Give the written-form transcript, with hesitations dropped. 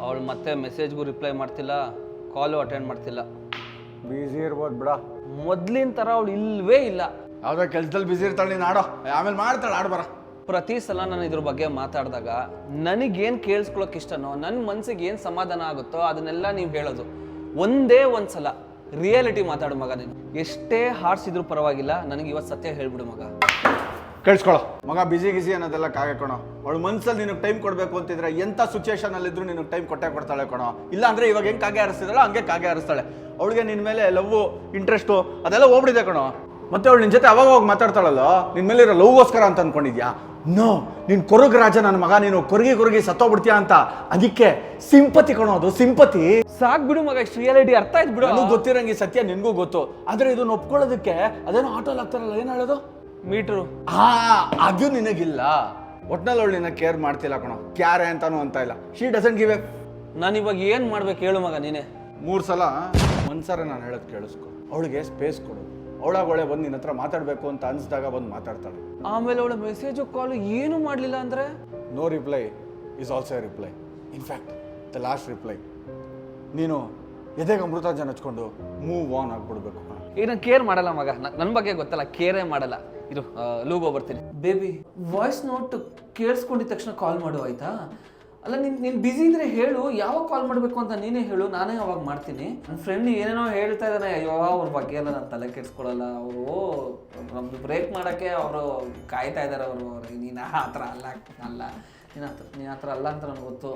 ಅವಳು ಮತ್ತೆ ಮೆಸೇಜ್ಗೂ ರಿಪ್ಲೈ ಮಾಡ್ತಿಲ್ಲ, ಕಾಲು ಅಟೆಂಡ್ ಮಾಡ್ತಿಲ್ಲ. ಬ್ಯುಸಿ ಇರ್ಬೋದು ಬಿಡ. ಮೊದ್ಲಿನ ಥರ ಅವಳು ಇಲ್ವೇ ಇಲ್ಲ. ಯಾವುದೋ ಕೆಲ್ಸದಲ್ಲಿ ಬ್ಯುಸಿ ಇರ್ತಾಳೆ, ನೀನು ಆಡೋ, ಆಮೇಲೆ ಮಾಡ್ತಾಳೆ, ಆಡ್ಬಾರ. ಪ್ರತಿ ಸಲ ನಾನು ಇದ್ರ ಬಗ್ಗೆ ಮಾತಾಡಿದಾಗ ನನಗೇನು ಕೇಳಿಸ್ಕೊಳಕ್ಕೆ ಇಷ್ಟನೋ, ನನ್ನ ಮನಸ್ಸಿಗೆ ಏನು ಸಮಾಧಾನ ಆಗುತ್ತೋ ಅದನ್ನೆಲ್ಲ ನೀವು ಹೇಳೋದು. ಒಂದೇ ಒಂದ್ಸಲ ರಿಯಾಲಿಟಿ ಮಾತಾಡು ಮಗ. ನೀನು ಎಷ್ಟೇ ಹಾಡ್ಸಿದ್ರು ಪರವಾಗಿಲ್ಲ, ನನಗೆ ಇವತ್ತು ಸತ್ಯ ಹೇಳ್ಬಿಡು ಮಗ. ಕೇಳಿಸ್ಕೊಳ್ಳೋ ಮಗ, ಬಿಸಿ ಗಿಸಿ ಅನ್ನೋದೆಲ್ಲ ಕಾಗೆ ಕಣೋ. ಅವಳು ಮನ್ಸಲ್ಲಿ ನಿನಗೆ ಟೈಮ್ ಕೊಡಬೇಕು ಅಂತಿದ್ರೆ ಎಂಥ ಸಿಚುವೇಶನ್ ಅಲ್ಲಿದ್ರು ನಿನಗೆ ಟೈಮ್ ಕೊಡ್ತಾಳೆ ಕಣೋ. ಇಲ್ಲ ಅಂದ್ರೆ ಇವಾಗ ಹೆಂಗೆ ಕಾಗೆ ಹಾರಿಸ್ತಿದ್ದಾಳೋ ಹಂಗೆ ಕಾಗೆ ಹಾರಿಸ್ತಾಳೆ. ಅವಳಿಗೆ ನಿನ್ನ ಮೇಲೆ ಲವ್ವು, ಇಂಟ್ರೆಸ್ಟು ಅದೆಲ್ಲ ಹೋಗ್ಬಿಟ್ಟಿದೆ ಕಣೋ. ಮತ್ತೆ ಅವಳು ನಿನ್ನ ಜೊತೆ ಅವಾಗ ಹೋಗಿ ಮಾತಾಡ್ತಾಳಲ್ಲ, ನಿನ್ನ ಮೇಲೆ ಇರೋ ಲವ್ಗೋಸ್ಕರ ಅಂತ ಅನ್ಕೊಂಡಿದ್ಯಾ? ನೋ, ನೀನು ಕೊರಗ ರಾಜ ನನ್ನ ಮಗ, ನೀನು ಕೊರಗಿ ಸತ್ತೋಗ್ಬಿಡ್ತೀಯ ಅಂತ. ಅದಕ್ಕೆ ಸಿಂಪತಿ ಕಣೋ, ಅದು ಸಿಂಪತಿ. ಸಾಕ್ ಬಿಡು ಮಗ, ಇಷ್ಟು ರಿಯಾಲಿಟಿ ಅರ್ಥ ಆಯ್ತು ಬಿಡು. ನನಗೂ ಗೊತ್ತಿರಂಗೆ ಸತ್ಯ ನಿನಗೂ ಗೊತ್ತು. ಆದರೆ ಇದನ್ನ ಒಪ್ಕೊಳ್ಳೋದಕ್ಕೆ ಅದೇನೋ ಆಟೋಲ್ಲಿ ಆಗ್ತಾರಲ್ಲ, ಏನು ಹೇಳೋದು, ಮೀಟ್ರು. ಅದು ನಿನಗಿಲ್ಲ. ಒಟ್ನಲ್ಲಿ ಅವಳು ನಿನ್ನ ಕೇರ್ ಮಾಡ್ತಿಲ್ಲ ಕಣೋ. ಕ್ಯಾರೆ ಅಂತಾನು ಅಂತ ಇಲ್ಲ. She doesn't give A. ನಾನು ಇವಾಗ ಏನು ಮಾಡ್ಬೇಕು ಹೇಳು ಮಗ ನೀನೆ. 3 ಸಲ ಒಂದ್ಸರ ನಾನು ಹೇಳೋದು ಕೇಳಿಸ್ಕೊ. ಅವಳಿಗೆ ಸ್ಪೇಸ್ ಕೊಡು. ಅವಳಾಗೊಳೆ ಬಂದು ನಿನ್ನ ಹತ್ರ ಮಾತಾಡಬೇಕು ಅಂತ ಅನ್ಸಿದಾಗ ಬಂದು ಮಾತಾಡ್ತಾಳೆ. ಆಮೇಲೆ ಅವಳ ಮೆಸೇಜು ಕಾಲು ಏನು ಮಾಡಲಿಲ್ಲ ಅಂದರೆ no reply is also a reply. In fact the last reply. ನೀನು ಎದೆಗೆ ಅಮೃತಾಂಜನ್ ಹಚ್ಕೊಂಡು ಮೂವ್ ಆನ್ ಆಗ್ಬಿಡ್ಬೇಕು. ಈಗ ನಾನು ಕೇರ್ ಮಾಡಲ್ಲ ಮಗ, ನನ್ನ ಬಗ್ಗೆ ಗೊತ್ತಲ್ಲ, ಕೇರೇ ಮಾಡಲ್ಲ. ಇದು ಲೂಗೋ ಬರ್ತೀನಿ. ಬೇಬಿ ವಾಯ್ಸ್ ನೋಟ್ ಕೇಳಿಸ್ಕೊಂಡಿದ ತಕ್ಷಣ ಕಾಲ್ ಮಾಡು ಆಯ್ತಾ? ಅಲ್ಲ ನೀನು ಬ್ಯುಸಿ ಇದ್ರೆ ಹೇಳು, ಯಾವಾಗ ಕಾಲ್ ಮಾಡಬೇಕು ಅಂತ ನೀನೇ ಹೇಳು, ನಾನೇ ಅವಾಗ ಮಾಡ್ತೀನಿ. ನನ್ನ ಫ್ರೆಂಡ್ ಏನೇನೋ ಹೇಳ್ತಾ ಇದ್ದಾನೆ, ಅಯ್ಯೋ ಅವ್ರ ಬಗ್ಗೆ ಎಲ್ಲ ನಾನು ತಲೆ ಕೆಡಿಸ್ಕೊಳ್ಳಲ್ಲ. ಅವರು ನಮ್ಮದು ಬ್ರೇಕ್ ಮಾಡೋಕ್ಕೆ ಅವರು ಕಾಯ್ತಾ ಇದ್ದಾರೆ. ಅವರು ನೀನು ಆ ಥರ ಅಲ್ಲ ನೀನು ಆ ಥರ ಅಲ್ಲ ಅಂತ ನನಗೆ ಗೊತ್ತು.